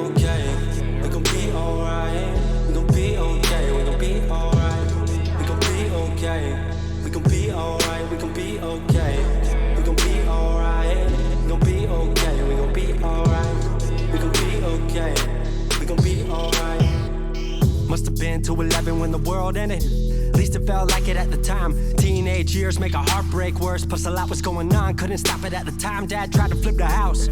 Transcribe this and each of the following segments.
okay. We gon' be alright. We gon' be okay. We gon' be alright. We gon' be okay. We gon' be alright. We gon' be okay. We gon' be alright. We gon' be okay. We gon' be alright. We gon' be okay. We gon' be alright. Must have been 2:11 when the world ended. At least it felt like it at the time. Teenage years make a heartbreak worse. Plus a lot was going on, couldn't stop it at the time. Dad tried to flip the house.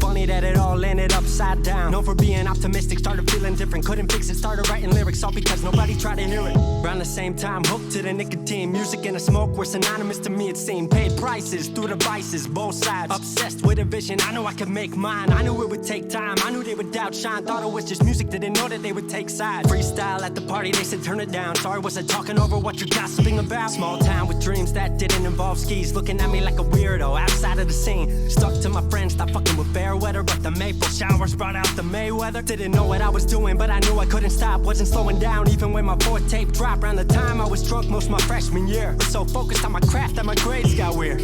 Funny that it all ended upside down. Known for being optimistic, started feeling different. Couldn't fix it, started writing lyrics all because nobody tried to hear it. Around the same time, hooked to the nicotine. Music and the smoke were synonymous to me, it seemed. Paid prices through the vices, both sides. Obsessed with a vision, I knew I could make mine. I knew it would take time, I knew they would outshine. Thought it was just music, didn't know that they would take sides. Freestyle at the party, they said turn it down. Sorry, was I talking over what you're gossiping about? Small town with dreams that didn't involve skis. Looking at me like a weirdo outside of the scene. Stuck to my friends, not fucking with fair weather. But the maple showers brought out the Mayweather. Didn't know what I was doing, but I knew I couldn't stop. Wasn't slowing down, even when my fourth tape dropped. Around the time I was drunk most of my freshman year. Was so focused on my craft that my grades got weird.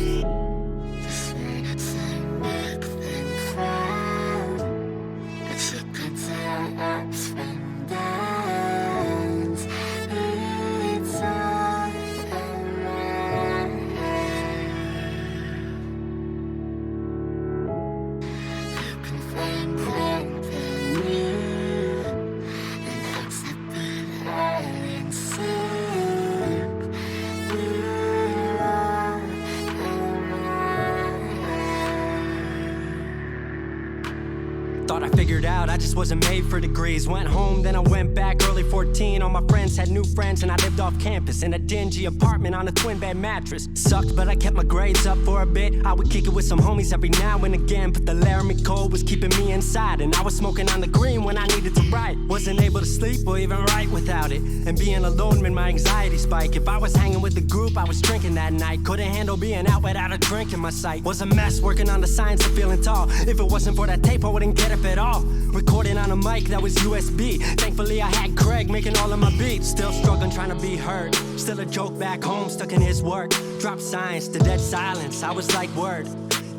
Thought I figured out I just wasn't made for degrees. Went home, then I went back early 14. All my friends had new friends and I lived off campus in a dingy apartment on a twin bed mattress. Sucked, but I kept my grades up for a bit. I would kick it with some homies every now and again, but the Laramie cold was keeping me inside. And I was smoking on the green when I needed to write. Wasn't able to sleep or even write without it. And being alone made my anxiety spike. If I was hanging with the group, I was drinking that night. Couldn't handle being out without a drink in my sight. Was a mess working on the science of feeling tall. If it wasn't for that tape, I wouldn't get up at all. Recording on a mic that was USB. Thankfully I had Craig making all of my beats. Still struggling trying to be heard. Still a joke back home stuck in his work. Drop science to dead silence. I was like, word.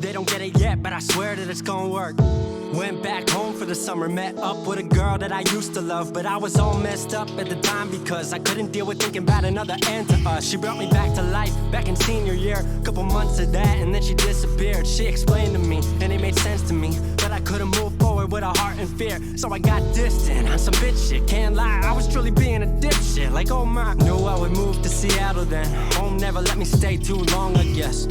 They don't get it yet, but I swear that it's gonna work. Went back home for the summer, met up with a girl that I used to love. But I was all messed up at the time because I couldn't deal with thinking about another end to us. She brought me back to life, back in senior year. Couple months of that and then she disappeared. She explained to me and it made sense to me, but I couldn't move forward with a heart in fear. So I got distant on some bitch shit, can't lie, I was truly being a dipshit. Like oh my, knew I would move to Seattle then. Home never let me stay too long, I guess.